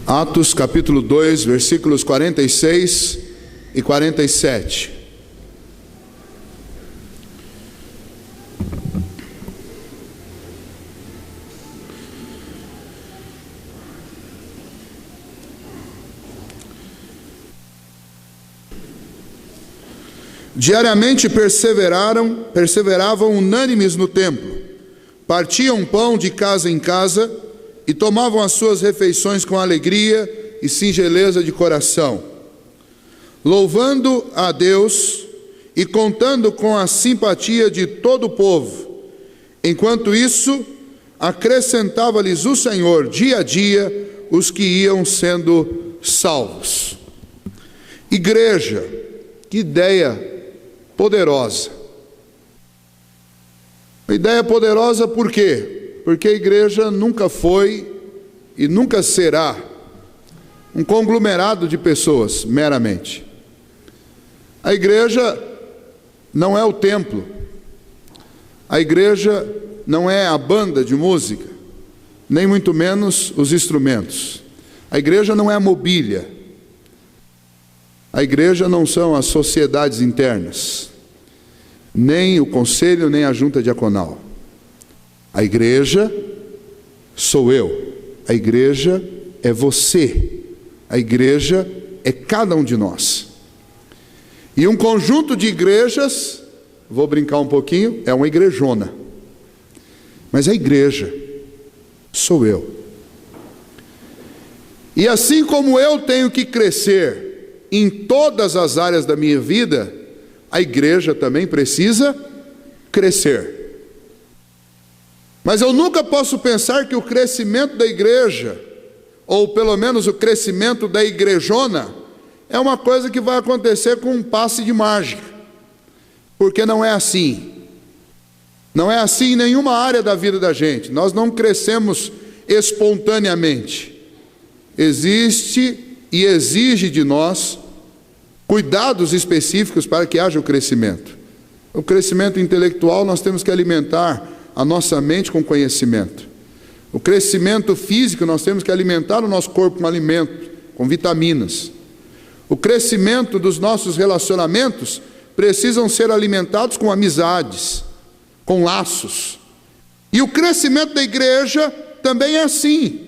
Atos capítulo 2, versículos 46 e 47. Diariamente perseveravam unânimes no templo, partiam pão de casa em casa e tomavam as suas refeições com alegria e singeleza de coração, louvando a Deus e contando com a simpatia de todo o povo. Enquanto isso, acrescentava-lhes o Senhor dia a dia os que iam sendo salvos. Igreja, que ideia poderosa. Uma ideia poderosa por quê? Porque a igreja nunca foi e nunca será um conglomerado de pessoas, meramente. A igreja não é o templo. A igreja não é a banda de música, nem muito menos os instrumentos. A igreja não é a mobília. A igreja não são as sociedades internas, nem o conselho, nem a junta diaconal. A igreja sou eu, a igreja é você, a igreja é cada um de nós. E um conjunto de igrejas, vou brincar um pouquinho, é uma igrejona. Mas a igreja sou eu. E assim como eu tenho que crescer em todas as áreas da minha vida, a igreja também precisa crescer. Mas eu nunca posso pensar que o crescimento da igreja, ou pelo menos o crescimento da igrejona, é uma coisa que vai acontecer com um passe de mágica, porque não é assim. Não é assim em nenhuma área da vida da gente. Nós não crescemos espontaneamente. Existe e exige de nós cuidados específicos para que haja o crescimento. O crescimento intelectual, nós temos que alimentar a nossa mente com conhecimento. O crescimento físico, nós temos que alimentar o nosso corpo com alimento, com vitaminas. O crescimento dos nossos relacionamentos precisam ser alimentados com amizades, com laços. E o crescimento da igreja também é assim,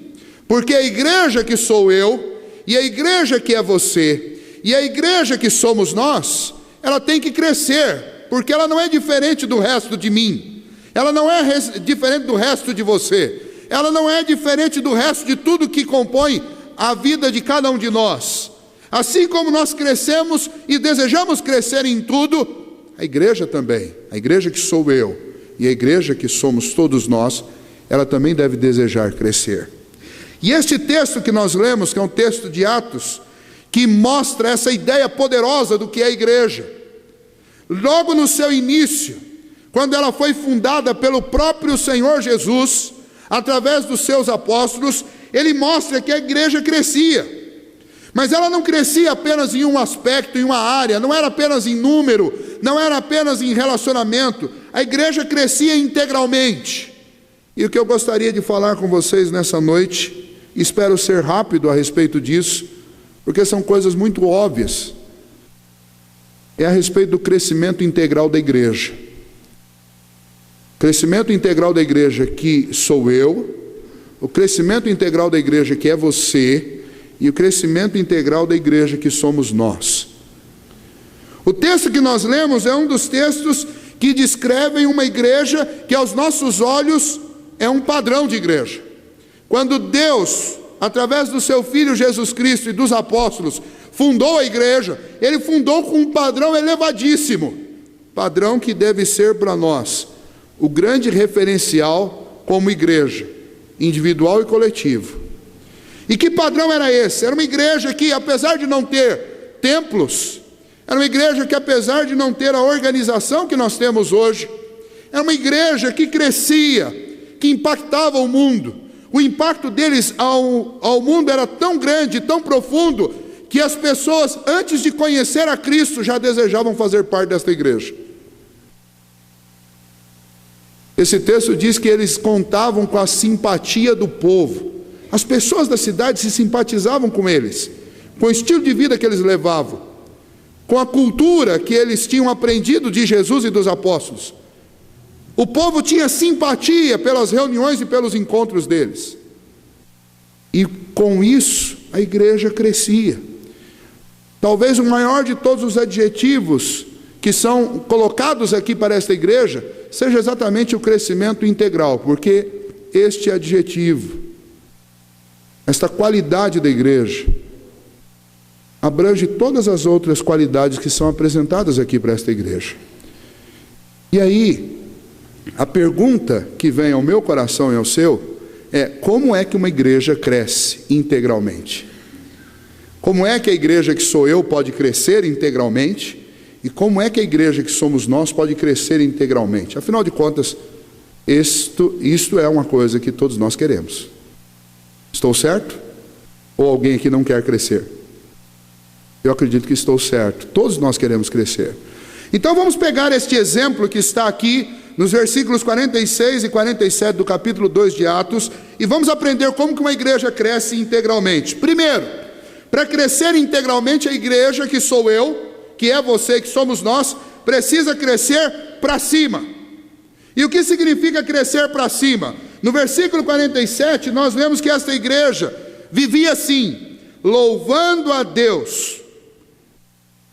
porque a igreja que sou eu, e a igreja que é você, e a igreja que somos nós, ela tem que crescer, porque ela não é diferente do resto de mim, ela não é diferente do resto de você, ela não é diferente do resto de tudo que compõe a vida de cada um de nós. Assim como nós crescemos e desejamos crescer em tudo, a igreja também, a igreja que sou eu, e a igreja que somos todos nós, ela também deve desejar crescer. E este texto que nós lemos, que é um texto de Atos, que mostra essa ideia poderosa do que é a igreja. Logo no seu início, quando ela foi fundada pelo próprio Senhor Jesus, através dos seus apóstolos, ele mostra que a igreja crescia. Mas ela não crescia apenas em um aspecto, em uma área, não era apenas em número, não era apenas em relacionamento. A igreja crescia integralmente. E o que eu gostaria de falar com vocês nessa noite, espero ser rápido a respeito disso, porque são coisas muito óbvias, é a respeito do crescimento integral da igreja. Crescimento integral da igreja que sou eu, o crescimento integral da igreja que é você, e o crescimento integral da igreja que somos nós. O texto que nós lemos é um dos textos que descrevem uma igreja que aos nossos olhos é um padrão de igreja. Quando Deus, através do seu Filho Jesus Cristo e dos apóstolos, fundou a igreja, ele fundou com um padrão elevadíssimo, padrão que deve ser para nós o grande referencial como igreja, individual e coletivo. E que padrão era esse? Era uma igreja que, apesar de não ter templos, era uma igreja que, apesar de não ter a organização que nós temos hoje, era uma igreja que crescia, que impactava o mundo. O impacto deles ao mundo era tão grande, tão profundo, que as pessoas, antes de conhecer a Cristo, já desejavam fazer parte desta igreja. Esse texto diz que eles contavam com a simpatia do povo. As pessoas da cidade se simpatizavam com eles, com o estilo de vida que eles levavam, com a cultura que eles tinham aprendido de Jesus e dos apóstolos. O povo tinha simpatia pelas reuniões e pelos encontros deles. E com isso, a igreja crescia. Talvez o maior de todos os adjetivos que são colocados aqui para esta igreja seja exatamente o crescimento integral, porque este adjetivo, esta qualidade da igreja, abrange todas as outras qualidades que são apresentadas aqui para esta igreja. E aí, a pergunta que vem ao meu coração e ao seu é: como é que uma igreja cresce integralmente? Como é que a igreja que sou eu pode crescer integralmente? E como é que a igreja que somos nós pode crescer integralmente? Afinal de contas, isto é uma coisa que todos nós queremos. Estou certo? Ou alguém aqui não quer crescer? Eu acredito que estou certo. Todos nós queremos crescer. Então vamos pegar este exemplo que está aqui nos versículos 46 e 47 do capítulo 2 de Atos, e vamos aprender como que uma igreja cresce integralmente. Primeiro, para crescer integralmente, a igreja que sou eu, que é você, que somos nós, precisa crescer para cima. E o que significa crescer para cima? No versículo 47, nós vemos que esta igreja vivia assim, louvando a Deus.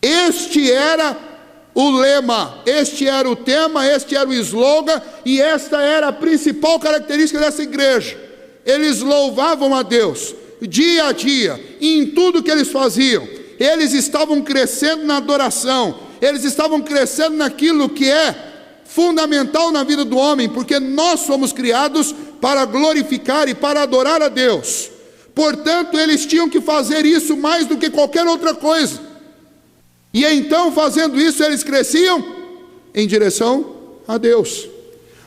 Este era o lema, este era o tema, este era o slogan, e esta era a principal característica dessa igreja. Eles louvavam a Deus, dia a dia, e em tudo que eles faziam. Eles estavam crescendo na adoração, eles estavam crescendo naquilo que é fundamental na vida do homem, porque nós somos criados para glorificar e para adorar a Deus. Portanto, eles tinham que fazer isso mais do que qualquer outra coisa. E então, fazendo isso, eles cresciam em direção a Deus.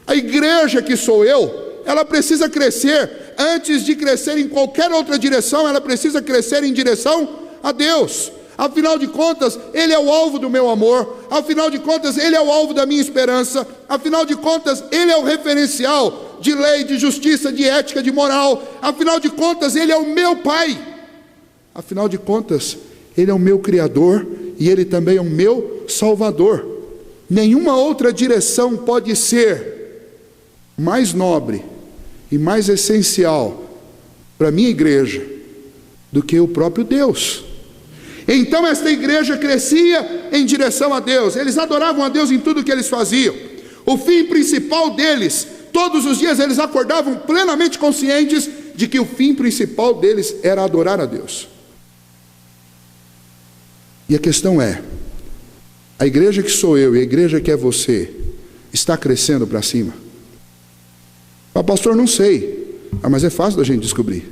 A igreja que sou eu, ela precisa crescer, antes de crescer em qualquer outra direção, ela precisa crescer em direção a Deus. Afinal de contas, Ele é o alvo do meu amor, afinal de contas, Ele é o alvo da minha esperança, afinal de contas, Ele é o referencial de lei, de justiça, de ética, de moral, afinal de contas, Ele é o meu Pai, afinal de contas, Ele é o meu Criador, e Ele também é o meu Salvador. Nenhuma outra direção pode ser mais nobre e mais essencial para a minha igreja do que o próprio Deus. Então esta igreja crescia em direção a Deus, eles adoravam a Deus em tudo que eles faziam. O fim principal deles, todos os dias eles acordavam plenamente conscientes de que o fim principal deles era adorar a Deus. E a questão é, a igreja que sou eu e a igreja que é você, está crescendo para cima? Ah, pastor, não sei. Mas é fácil da gente descobrir.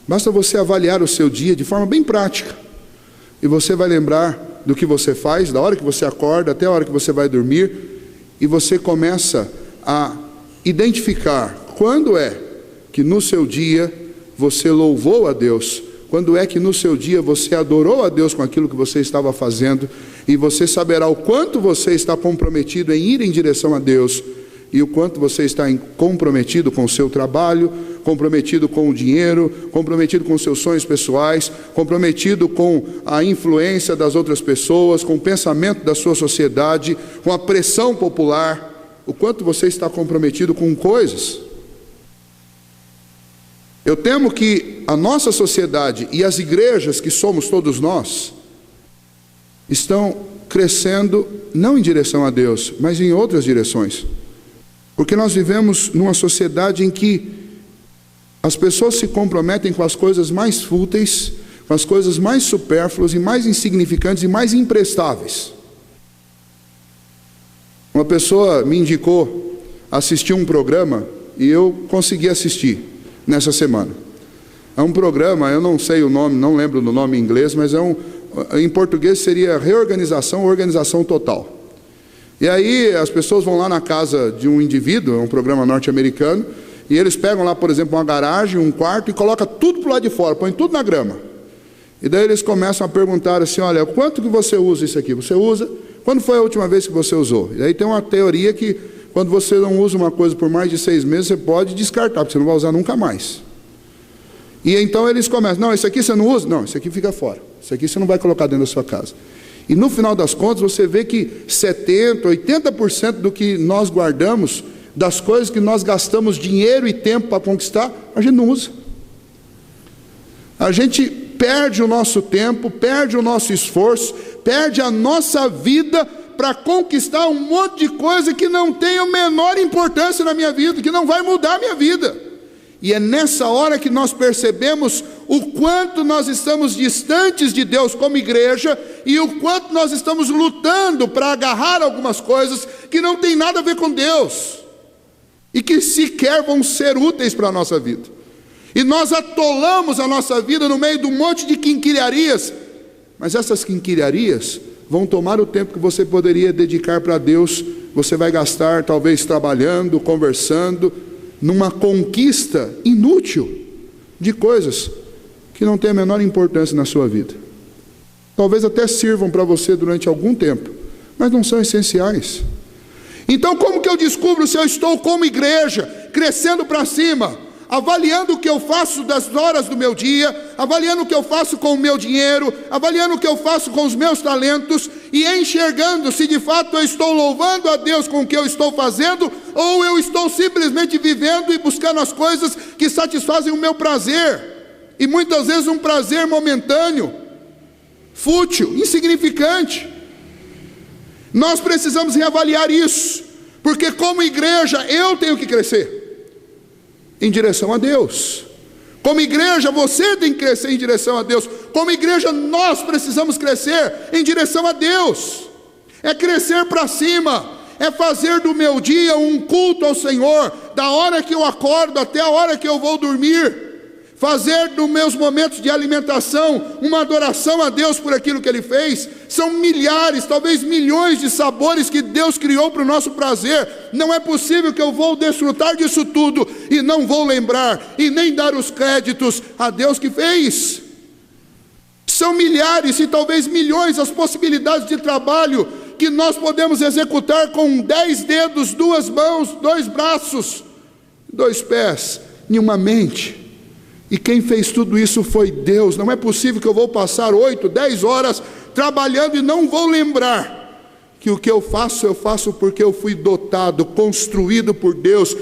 Basta você avaliar o seu dia de forma bem prática, e você vai lembrar do que você faz, da hora que você acorda até a hora que você vai dormir, e você começa a identificar quando é que no seu dia você louvou a Deus, quando é que no seu dia você adorou a Deus com aquilo que você estava fazendo, e você saberá o quanto você está comprometido em ir em direção a Deus, e o quanto você está comprometido com o seu trabalho, comprometido com o dinheiro, comprometido com os seus sonhos pessoais, comprometido com a influência das outras pessoas, com o pensamento da sua sociedade, com a pressão popular, o quanto você está comprometido com coisas. Eu temo que a nossa sociedade e as igrejas que somos todos nós, estão crescendo não em direção a Deus, mas em outras direções. Porque nós vivemos numa sociedade em que as pessoas se comprometem com as coisas mais fúteis, com as coisas mais supérfluas e mais insignificantes e mais imprestáveis. Uma pessoa me indicou assistir um programa e eu consegui assistir nessa semana. É um programa, eu não sei o nome, não lembro do nome em inglês, mas em português seria reorganização, organização total. E aí as pessoas vão lá na casa de um indivíduo, é um programa norte-americano, e eles pegam lá, por exemplo, uma garagem, um quarto, e colocam tudo para o lado de fora, põem tudo na grama. E daí eles começam a perguntar assim, olha, quanto que você usa isso aqui? Você usa? Quando foi a última vez que você usou? E aí tem uma teoria que quando você não usa uma coisa por mais de 6 meses, você pode descartar, porque você não vai usar nunca mais. E então eles começam, não, isso aqui você não usa? Não, isso aqui fica fora, isso aqui você não vai colocar dentro da sua casa. E no final das contas você vê que 70%, 80% do que nós guardamos, das coisas que nós gastamos dinheiro e tempo para conquistar, a gente não usa. A gente perde o nosso tempo, perde o nosso esforço, perde a nossa vida para conquistar um monte de coisa que não tem a menor importância na minha vida, que não vai mudar a minha vida. E é nessa hora que nós percebemos o quanto nós estamos distantes de Deus como igreja e o quanto nós estamos lutando para agarrar algumas coisas que não tem nada a ver com Deus e que sequer vão ser úteis para a nossa vida. E nós atolamos a nossa vida no meio de um monte de quinquilharias, mas essas quinquilharias vão tomar o tempo que você poderia dedicar para Deus. Você vai gastar talvez trabalhando, conversando, numa conquista inútil de coisas que não têm a menor importância na sua vida. Talvez até sirvam para você durante algum tempo, mas não são essenciais. Então como que eu descubro se eu estou como igreja, crescendo para cima, avaliando o que eu faço das horas do meu dia, avaliando o que eu faço com o meu dinheiro, avaliando o que eu faço com os meus talentos e enxergando se de fato eu estou louvando a Deus com o que eu estou fazendo ou eu estou simplesmente vivendo e buscando as coisas que satisfazem o meu prazer, e muitas vezes um prazer momentâneo, fútil, insignificante. Nós precisamos reavaliar isso, porque como igreja eu tenho que crescer em direção a Deus. Como igreja você tem que crescer em direção a Deus. Como igreja nós precisamos crescer em direção a Deus. É crescer para cima, é fazer do meu dia um culto ao Senhor, da hora que eu acordo até a hora que eu vou dormir. Fazer dos meus momentos de alimentação uma adoração a Deus por aquilo que Ele fez. São milhares, talvez milhões de sabores que Deus criou para o nosso prazer. Não é possível que eu vou desfrutar disso tudo e não vou lembrar e nem dar os créditos a Deus que fez. São milhares e talvez milhões as possibilidades de trabalho que nós podemos executar com 10 dedos, 2 mãos, 2 braços, 2 pés e uma mente. E quem fez tudo isso foi Deus. Não é possível que eu vou passar 8, 10 horas trabalhando e não vou lembrar que o que eu faço porque eu fui dotado, construído por Deus,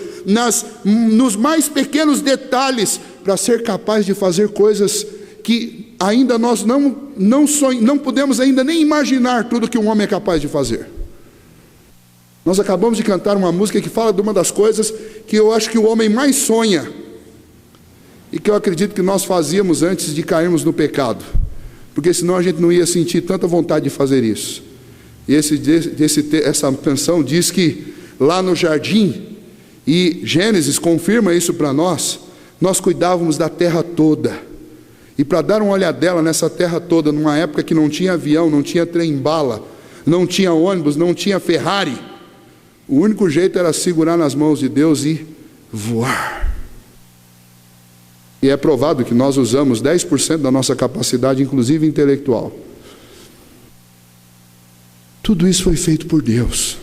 nos mais pequenos detalhes, para ser capaz de fazer coisas que ainda nós não podemos ainda nem imaginar tudo que um homem é capaz de fazer. Nós acabamos de cantar uma música que fala de uma das coisas que eu acho que o homem mais sonha, e que eu acredito que nós fazíamos antes de cairmos no pecado, porque senão a gente não ia sentir tanta vontade de fazer isso. E essa canção diz que lá no jardim, e Gênesis confirma isso para nós cuidávamos da terra toda, e para dar uma olhadela nessa terra toda, numa época que não tinha avião, não tinha trem-bala, não tinha ônibus, não tinha Ferrari, o único jeito era segurar nas mãos de Deus e voar. E é provado que nós usamos 10% da nossa capacidade, inclusive intelectual. Tudo isso foi feito por Deus.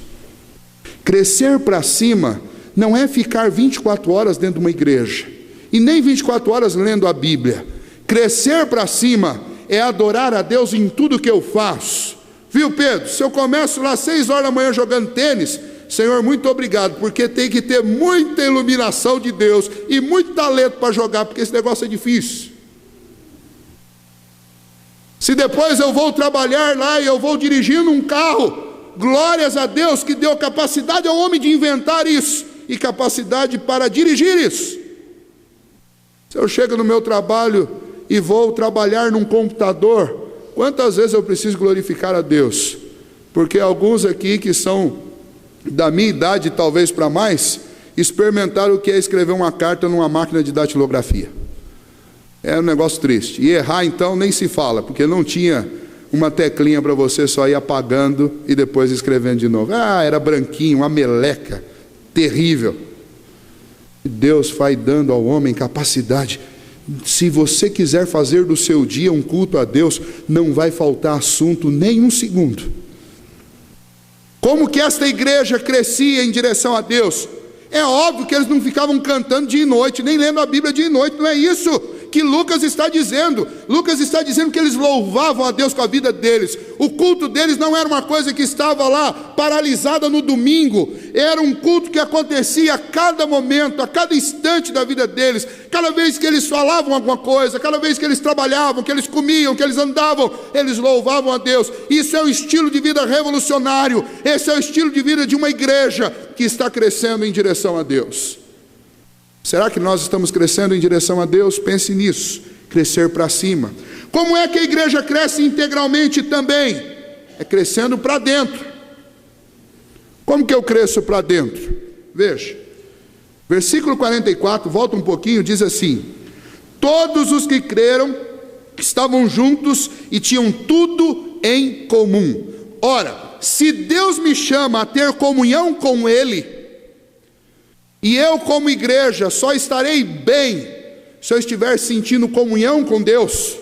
Crescer para cima não é ficar 24 horas dentro de uma igreja, e nem 24 horas lendo a Bíblia. Crescer para cima é adorar a Deus em tudo que eu faço. Viu, Pedro? Se eu começo lá 6 horas da manhã jogando tênis, Senhor, muito obrigado, porque tem que ter muita iluminação de Deus e muito talento para jogar, porque esse negócio é difícil. Se depois eu vou trabalhar lá e eu vou dirigindo um carro, glórias a Deus que deu capacidade ao homem de inventar isso e capacidade para dirigir isso. Se eu chego no meu trabalho e vou trabalhar num computador, quantas vezes eu preciso glorificar a Deus? Porque alguns aqui que são da minha idade, talvez para mais, experimentaram o que é escrever uma carta numa máquina de datilografia. É um negócio triste. E errar então nem se fala, porque não tinha uma teclinha para você só ir apagando e depois escrevendo de novo. Era branquinho, uma meleca terrível. Deus vai dando ao homem capacidade. Se você quiser fazer do seu dia um culto a Deus, não vai faltar assunto nem um segundo. Como que esta igreja crescia em direção a Deus? É óbvio que eles não ficavam cantando dia e noite, nem lendo a Bíblia dia e noite, não é isso que Lucas está dizendo. Lucas está dizendo que eles louvavam a Deus com a vida deles. O culto deles não era uma coisa que estava lá paralisada no domingo. Era um culto que acontecia a cada momento, a cada instante da vida deles. Cada vez que eles falavam alguma coisa, cada vez que eles trabalhavam, que eles comiam, que eles andavam, eles louvavam a Deus. Isso é o estilo de vida revolucionário. Esse é o estilo de vida de uma igreja que está crescendo em direção a Deus. Será que nós estamos crescendo em direção a Deus? Pense nisso, crescer para cima. Como é que a igreja cresce integralmente também? É crescendo para dentro. Como que eu cresço para dentro? Veja, versículo 44, volta um pouquinho, diz assim: todos os que creram estavam juntos e tinham tudo em comum. Ora, se Deus me chama a ter comunhão com Ele, e eu como igreja só estarei bem se eu estiver sentindo comunhão com Deus.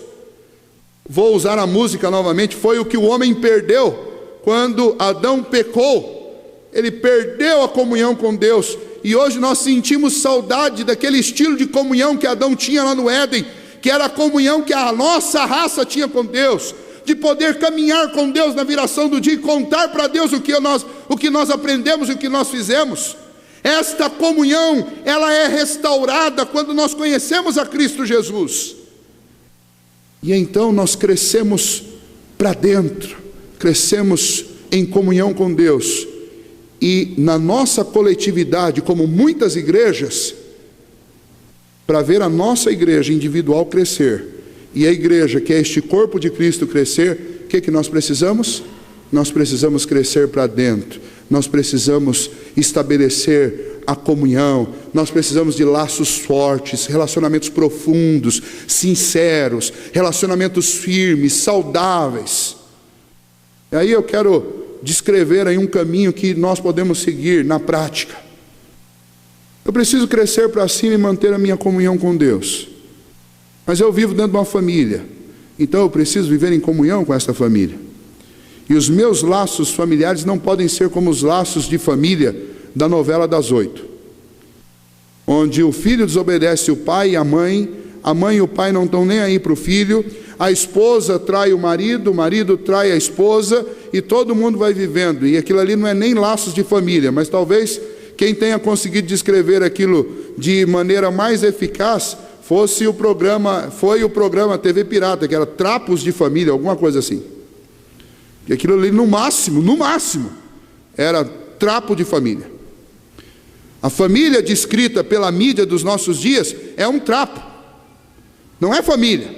Vou usar a música novamente. Foi o que o homem perdeu quando Adão pecou. Ele perdeu a comunhão com Deus. E hoje nós sentimos saudade daquele estilo de comunhão que Adão tinha lá no Éden, que era a comunhão que a nossa raça tinha com Deus, de poder caminhar com Deus na viração do dia e contar para Deus o que nós aprendemos e o que nós fizemos. Esta comunhão, ela é restaurada quando nós conhecemos a Cristo Jesus. E então nós crescemos para dentro, crescemos em comunhão com Deus. E na nossa coletividade, como muitas igrejas, para ver a nossa igreja individual crescer, e a igreja, que é este corpo de Cristo, crescer, o que nós precisamos? Nós precisamos crescer para dentro. Nós precisamos estabelecer a comunhão, nós precisamos de laços fortes, relacionamentos profundos, sinceros, relacionamentos firmes, saudáveis. E aí eu quero descrever aí um caminho que nós podemos seguir na prática. Eu preciso crescer para cima e manter a minha comunhão com Deus, mas eu vivo dentro de uma família, então eu preciso viver em comunhão com essa família. E os meus laços familiares não podem ser como os laços de família da novela das 8, onde o filho desobedece o pai e a mãe e o pai não estão nem aí para o filho, a esposa trai o marido trai a esposa, e todo mundo vai vivendo, e aquilo ali não é nem laços de família, mas talvez quem tenha conseguido descrever aquilo de maneira mais eficaz foi o programa TV Pirata, que era Trapos de Família, alguma coisa assim. E aquilo ali no máximo, era trapo de família. A família descrita pela mídia dos nossos dias é um trapo, não é família.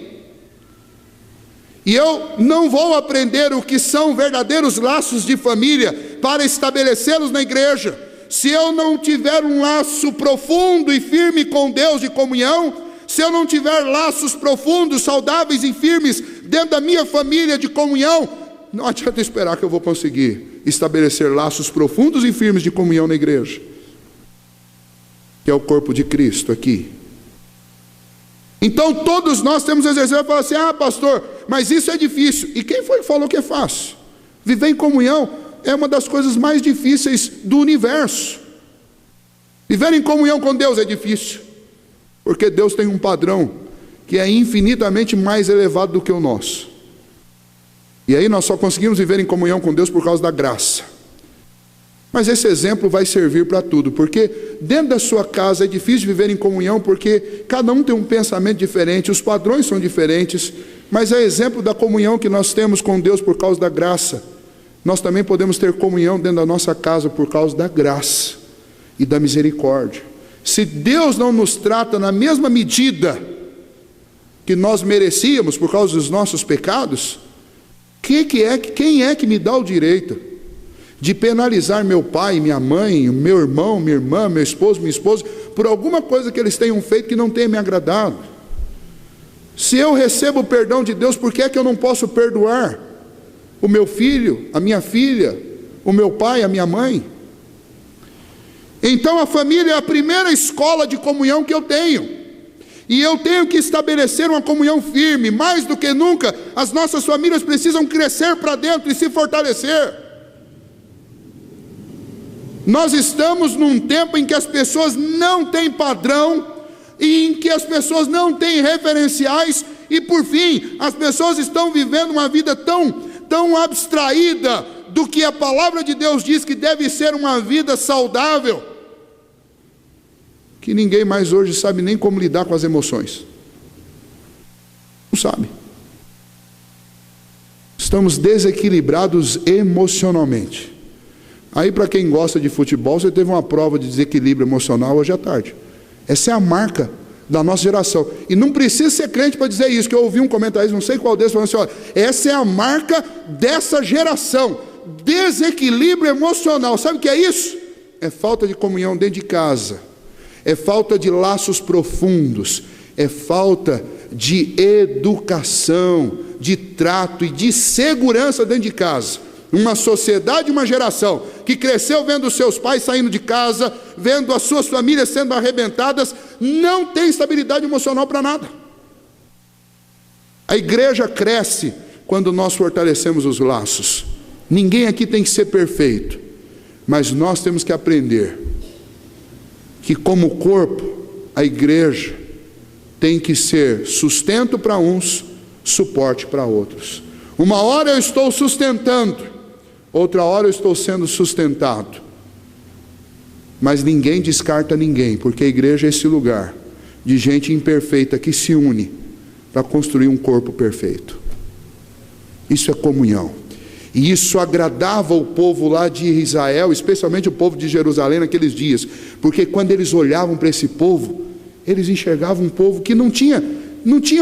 E eu não vou aprender o que são verdadeiros laços de família para estabelecê-los na igreja, se eu não tiver um laço profundo e firme com Deus de comunhão, se eu não tiver laços profundos, saudáveis e firmes dentro da minha família de comunhão. Não adianta esperar que eu vou conseguir estabelecer laços profundos e firmes de comunhão na igreja, que é o corpo de Cristo aqui. Então todos nós temos exercido, falar assim: ah, pastor, mas isso é difícil. E quem foi que falou que é fácil? Viver em comunhão é uma das coisas mais difíceis do universo. Viver em comunhão com Deus é difícil, porque Deus tem um padrão que é infinitamente mais elevado do que o nosso. E aí nós só conseguimos viver em comunhão com Deus por causa da graça. Mas esse exemplo vai servir para tudo, porque dentro da sua casa é difícil viver em comunhão, porque cada um tem um pensamento diferente, os padrões são diferentes, mas é exemplo da comunhão que nós temos com Deus por causa da graça. Nós também podemos ter comunhão dentro da nossa casa por causa da graça e da misericórdia. Se Deus não nos trata na mesma medida que nós merecíamos por causa dos nossos pecados, quem é que me dá o direito de penalizar meu pai, minha mãe, meu irmão, minha irmã, meu esposo, minha esposa, por alguma coisa que eles tenham feito que não tenha me agradado? Se eu recebo o perdão de Deus, por que é que eu não posso perdoar o meu filho, a minha filha, o meu pai, a minha mãe? Então a família é a primeira escola de comunhão que eu tenho. E eu tenho que estabelecer uma comunhão firme. Mais do que nunca, as nossas famílias precisam crescer para dentro e se fortalecer. Nós estamos num tempo em que as pessoas não têm padrão, e em que as pessoas não têm referenciais, e por fim, as pessoas estão vivendo uma vida tão abstraída do que a palavra de Deus diz que deve ser uma vida saudável, que ninguém mais hoje sabe nem como lidar com as emoções. Não sabe. Estamos desequilibrados emocionalmente. Aí, para quem gosta de futebol, você teve uma prova de desequilíbrio emocional hoje à tarde. Essa é a marca da nossa geração. E não precisa ser crente para dizer isso, que eu ouvi um comentário, não sei qual deles, falando assim, olha, essa é a marca dessa geração. Desequilíbrio emocional. Sabe o que é isso? É falta de comunhão dentro de casa. É falta de laços profundos. É falta de educação, de trato e de segurança dentro de casa. Uma sociedade, uma geração que cresceu vendo os seus pais saindo de casa, vendo as suas famílias sendo arrebentadas, não tem estabilidade emocional para nada. A igreja cresce quando nós fortalecemos os laços. Ninguém aqui tem que ser perfeito, mas nós temos que aprender que, como corpo, a igreja tem que ser sustento para uns, suporte para outros. Uma hora eu estou sustentando, outra hora eu estou sendo sustentado. Mas ninguém descarta ninguém, porque a igreja é esse lugar de gente imperfeita que se une para construir um corpo perfeito. Isso é comunhão. E isso agradava o povo lá de Israel, especialmente o povo de Jerusalém naqueles dias, porque quando eles olhavam para esse povo, eles enxergavam um povo que não tinha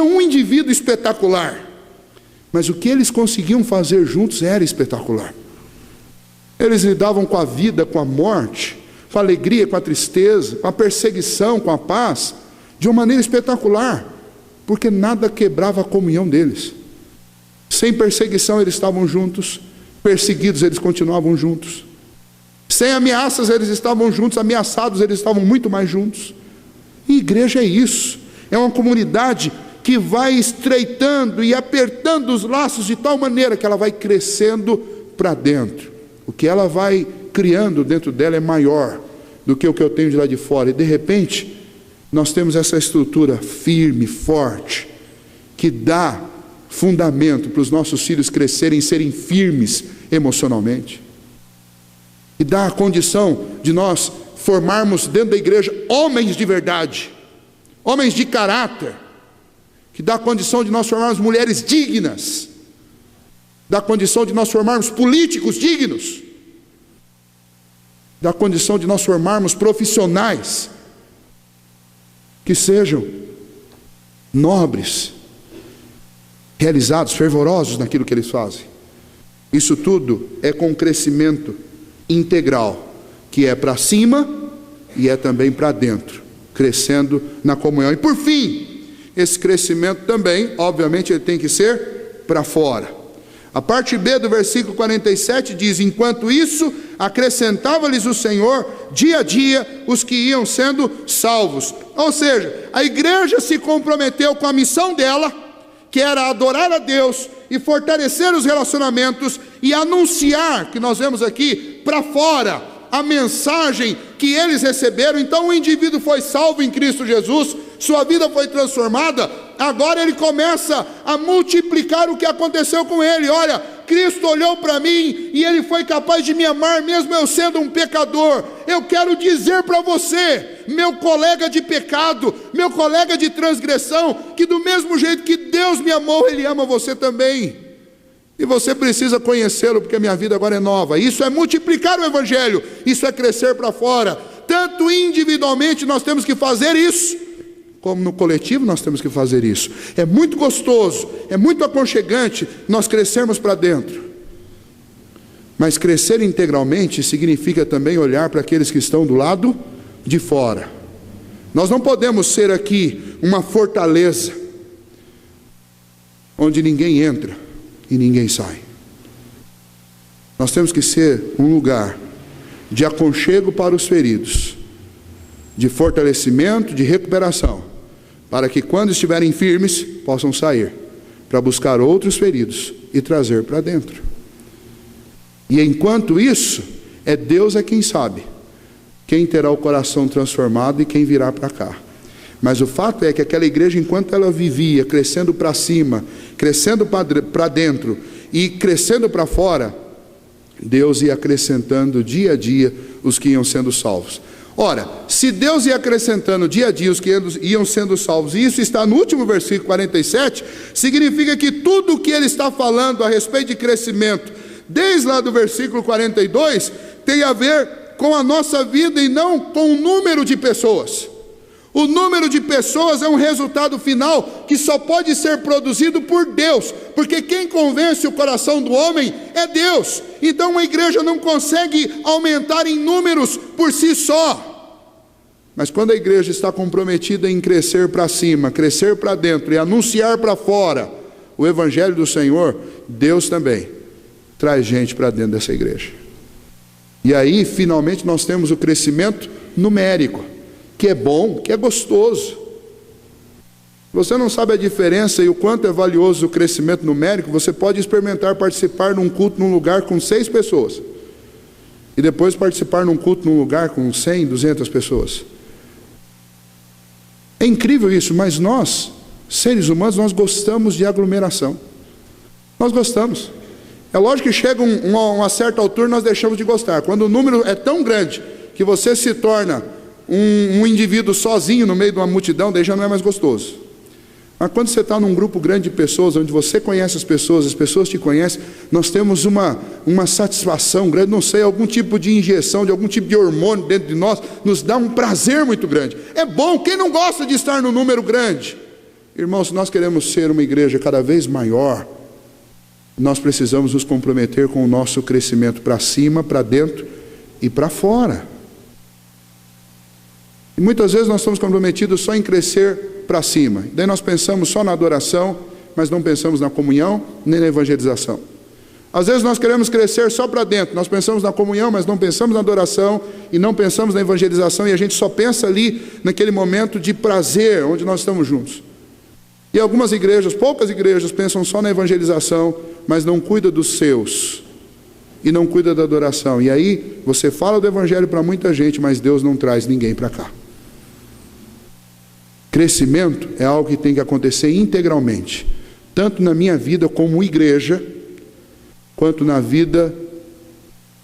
um indivíduo espetacular, mas o que eles conseguiam fazer juntos era espetacular. Eles lidavam com a vida, com a morte, com a alegria, com a tristeza, com a perseguição, com a paz, de uma maneira espetacular, porque nada quebrava a comunhão deles. Sem perseguição eles estavam juntos, perseguidos eles continuavam juntos, sem ameaças eles estavam juntos, ameaçados eles estavam muito mais juntos. E igreja é isso, é uma comunidade que vai estreitando e apertando os laços de tal maneira que ela vai crescendo para dentro. O que ela vai criando dentro dela é maior do que o que eu tenho de lá de fora. E de repente, nós temos essa estrutura firme, forte, que dá fundamento para os nossos filhos crescerem, serem firmes emocionalmente. E dá a condição de nós formarmos dentro da igreja homens de verdade, homens de caráter, que dá a condição de nós formarmos mulheres dignas, dá a condição de nós formarmos políticos dignos, dá a condição de nós formarmos profissionais que sejam nobres, realizados, fervorosos naquilo que eles fazem. Isso tudo é com crescimento integral, que é para cima e é também para dentro, crescendo na comunhão. E por fim, esse crescimento também, obviamente, ele tem que ser para fora. A parte B do versículo 47 diz: enquanto isso, acrescentava-lhes o Senhor dia a dia os que iam sendo salvos. Ou seja, a igreja se comprometeu com a missão dela, que era adorar a Deus e fortalecer os relacionamentos e anunciar, que nós vemos aqui, para fora, a mensagem que eles receberam. Então o indivíduo foi salvo em Cristo Jesus, sua vida foi transformada, agora ele começa a multiplicar o que aconteceu com ele. Olha, Cristo olhou para mim e ele foi capaz de me amar mesmo eu sendo um pecador. Eu quero dizer para você, meu colega de pecado, meu colega de transgressão, que do mesmo jeito que Deus me amou, Ele ama você também. E você precisa conhecê-lo, porque a minha vida agora é nova. Isso é multiplicar o Evangelho, isso é crescer para fora. Tanto individualmente nós temos que fazer isso, como no coletivo nós temos que fazer isso. É muito gostoso, é muito aconchegante nós crescermos para dentro. Mas crescer integralmente significa também olhar para aqueles que estão do lado de fora. Nós não podemos ser aqui uma fortaleza onde ninguém entra e ninguém sai. Nós temos que ser um lugar de aconchego para os feridos, de fortalecimento, de recuperação, para que quando estiverem firmes, possam sair, para buscar outros feridos e trazer para dentro. E enquanto isso, é Deus quem sabe quem terá o coração transformado e quem virá para cá. Mas o fato é que aquela igreja, enquanto ela vivia crescendo para cima, crescendo para dentro e crescendo para fora, Deus ia acrescentando dia a dia os que iam sendo salvos. Ora, se Deus ia acrescentando dia a dia os que iam sendo salvos, e isso está no último versículo 47, significa que tudo o que ele está falando a respeito de crescimento, desde lá do versículo 42, tem a ver com a nossa vida e não com o número de pessoas. O número de pessoas é um resultado final que só pode ser produzido por Deus, porque quem convence o coração do homem é Deus. Então uma igreja não consegue aumentar em números por si só. Mas quando a igreja está comprometida em crescer para cima, crescer para dentro e anunciar para fora o evangelho do Senhor, Deus também traz gente para dentro dessa igreja. E aí finalmente nós temos o crescimento numérico, que é bom, que é gostoso. Você não sabe a diferença e o quanto é valioso o crescimento numérico. Você pode experimentar participar num culto num lugar com 6 pessoas e depois participar num culto num lugar com 100, 200 pessoas. É incrível isso, mas nós, seres humanos, nós gostamos de aglomeração. Nós gostamos. É lógico que chega uma certa altura nós deixamos de gostar. Quando o número é tão grande que você se torna um indivíduo sozinho no meio de uma multidão, daí já não é mais gostoso. Mas quando você está num grupo grande de pessoas, onde você conhece as pessoas te conhecem, nós temos uma satisfação grande, não sei, algum tipo de injeção, de algum tipo de hormônio dentro de nós, nos dá um prazer muito grande. É bom, quem não gosta de estar num número grande? Irmãos, se nós queremos ser uma igreja cada vez maior, nós precisamos nos comprometer com o nosso crescimento para cima, para dentro e para fora. E muitas vezes nós estamos comprometidos só em crescer para cima. Daí nós pensamos só na adoração, mas não pensamos na comunhão, nem na evangelização. Às vezes nós queremos crescer só para dentro. Nós pensamos na comunhão, mas não pensamos na adoração e não pensamos na evangelização. E a gente só pensa ali naquele momento de prazer, onde nós estamos juntos. E algumas igrejas, poucas igrejas, pensam só na evangelização, mas não cuidam dos seus. E não cuida da adoração. E aí você fala do evangelho para muita gente, mas Deus não traz ninguém para cá. Crescimento é algo que tem que acontecer integralmente, tanto na minha vida como igreja, quanto na vida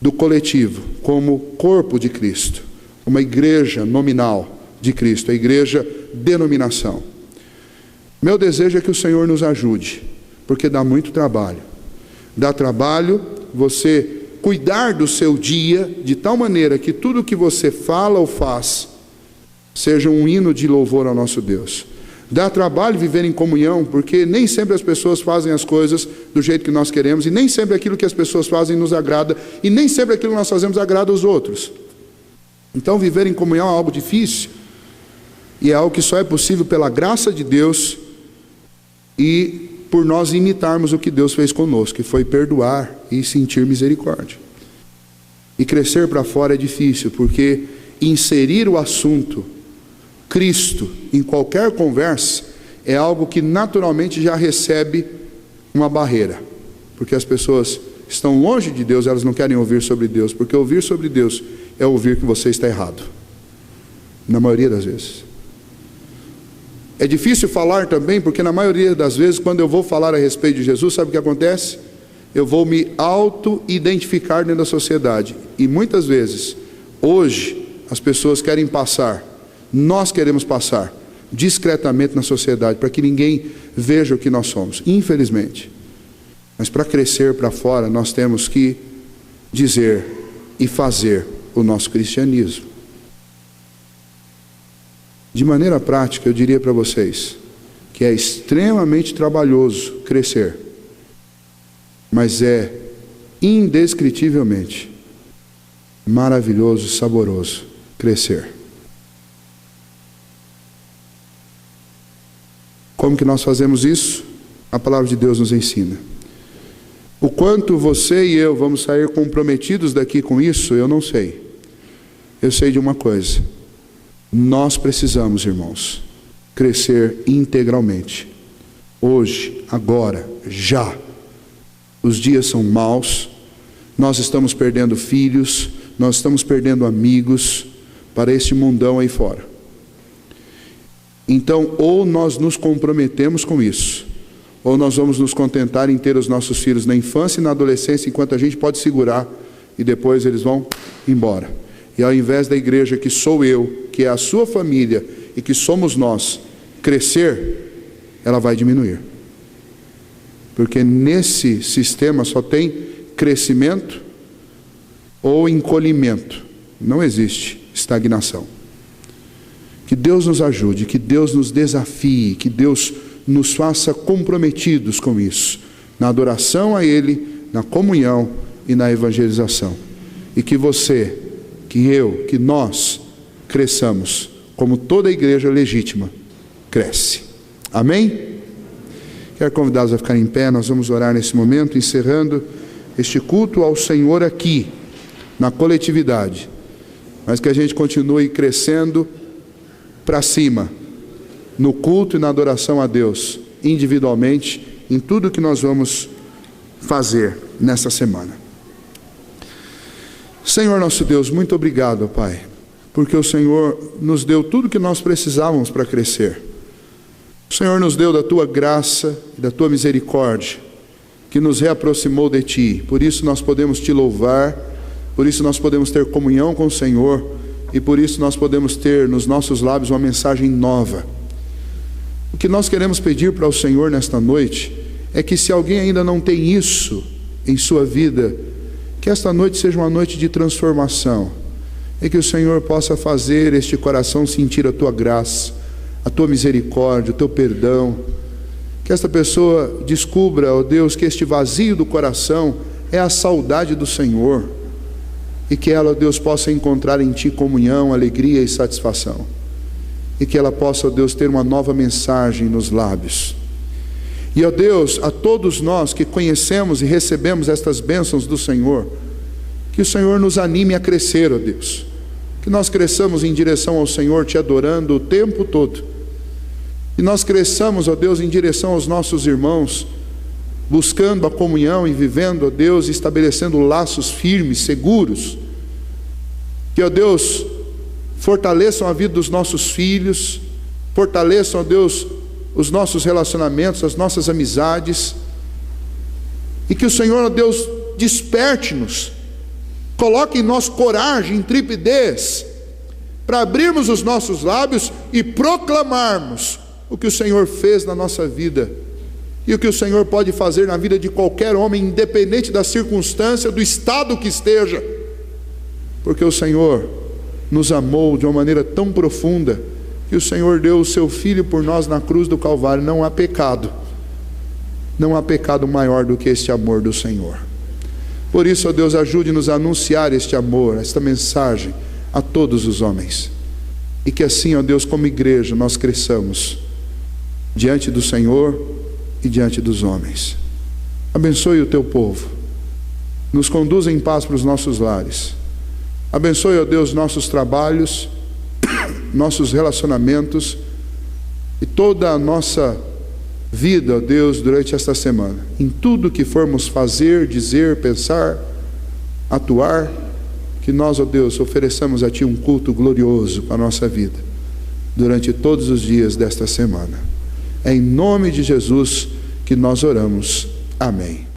do coletivo, como corpo de Cristo, uma igreja nominal de Cristo, a igreja denominação. Meu desejo é que o Senhor nos ajude, porque dá muito trabalho. Dá trabalho você cuidar do seu dia de tal maneira que tudo que você fala ou faz seja um hino de louvor ao nosso Deus. Dá trabalho viver em comunhão, porque nem sempre as pessoas fazem as coisas do jeito que nós queremos, e nem sempre aquilo que as pessoas fazem nos agrada, e nem sempre aquilo que nós fazemos agrada aos outros. Então viver em comunhão é algo difícil, e é algo que só é possível pela graça de Deus, e por nós imitarmos o que Deus fez conosco, que foi perdoar e sentir misericórdia. E crescer para fora é difícil, porque inserir o assunto Cristo em qualquer conversa é algo que naturalmente já recebe uma barreira, porque as pessoas estão longe de Deus, elas não querem ouvir sobre Deus, porque ouvir sobre Deus é ouvir que você está errado, na maioria das vezes. É difícil falar também, porque na maioria das vezes, quando eu vou falar a respeito de Jesus, sabe o que acontece? Eu vou me auto-identificar dentro da sociedade, e muitas vezes, hoje, as pessoas querem passar, nós queremos passar discretamente na sociedade, para que ninguém veja o que nós somos, infelizmente. Mas para crescer para fora, nós temos que dizer e fazer o nosso cristianismo. De maneira prática, eu diria para vocês que é extremamente trabalhoso crescer, mas é indescritivelmente maravilhoso, saboroso crescer. Como que nós fazemos isso? A palavra de Deus nos ensina. O quanto você e eu vamos sair comprometidos daqui com isso, eu não sei. Eu sei de uma coisa: nós precisamos, irmãos, crescer integralmente. Hoje, agora, já. Os dias são maus, nós estamos perdendo filhos, nós estamos perdendo amigos para este mundão aí fora. Então, ou nós nos comprometemos com isso, ou nós vamos nos contentar em ter os nossos filhos na infância e na adolescência, enquanto a gente pode segurar, e depois eles vão embora. E ao invés da igreja, que sou eu, que é a sua família, e que somos nós, crescer, ela vai diminuir. Porque nesse sistema só tem crescimento ou encolhimento. Não existe estagnação. Que Deus nos ajude, que Deus nos desafie, que Deus nos faça comprometidos com isso, na adoração a Ele, na comunhão e na evangelização. E que você, que eu, que nós cresçamos, como toda a igreja legítima cresce. Amém? Quero convidá-los a ficar em pé, nós vamos orar nesse momento, encerrando este culto ao Senhor aqui, na coletividade, mas que a gente continue crescendo para cima, no culto e na adoração a Deus, individualmente, em tudo que nós vamos fazer nessa semana. Senhor nosso Deus, muito obrigado, Pai, porque o Senhor nos deu tudo que nós precisávamos para crescer. O Senhor nos deu da Tua graça e da Tua misericórdia, que nos reaproximou de Ti. Por isso nós podemos Te louvar, por isso nós podemos ter comunhão com o Senhor, e por isso nós podemos ter nos nossos lábios uma mensagem nova. O que nós queremos pedir para o Senhor nesta noite é que, se alguém ainda não tem isso em sua vida, que esta noite seja uma noite de transformação, e que o Senhor possa fazer este coração sentir a Tua graça, a Tua misericórdia, o Teu perdão. Que esta pessoa descubra, ó Deus, que este vazio do coração é a saudade do Senhor, e que ela, ó Deus, possa encontrar em Ti comunhão, alegria e satisfação, e que ela possa, ó Deus, ter uma nova mensagem nos lábios. E, ó Deus, a todos nós que conhecemos e recebemos estas bênçãos do Senhor, que o Senhor nos anime a crescer, ó Deus, que nós cresçamos em direção ao Senhor, Te adorando o tempo todo, e nós cresçamos, ó Deus, em direção aos nossos irmãos, buscando a comunhão e vivendo, ó Deus, estabelecendo laços firmes, seguros, que, ó Deus, fortaleçam a vida dos nossos filhos, fortaleçam, ó Deus, os nossos relacionamentos, as nossas amizades, e que o Senhor, ó Deus, desperte-nos, coloque em nós coragem, intrepidez, para abrirmos os nossos lábios e proclamarmos o que o Senhor fez na nossa vida, e o que o Senhor pode fazer na vida de qualquer homem, independente da circunstância, do estado que esteja, porque o Senhor nos amou de uma maneira tão profunda, que o Senhor deu o Seu Filho por nós na cruz do Calvário. Não há pecado maior do que este amor do Senhor. Por isso, ó Deus, ajude-nos a anunciar este amor, esta mensagem a todos os homens, e que assim, ó Deus, como igreja, nós cresçamos diante do Senhor e diante dos homens. Abençoe o Teu povo, nos conduza em paz para os nossos lares. Abençoe, ó Deus, nossos trabalhos, nossos relacionamentos e toda a nossa vida, ó Deus, durante esta semana. Em tudo que formos fazer, dizer, pensar, atuar, que nós, ó Deus, ofereçamos a Ti um culto glorioso para a nossa vida, durante todos os dias desta semana. É em nome de Jesus que nós oramos. Amém.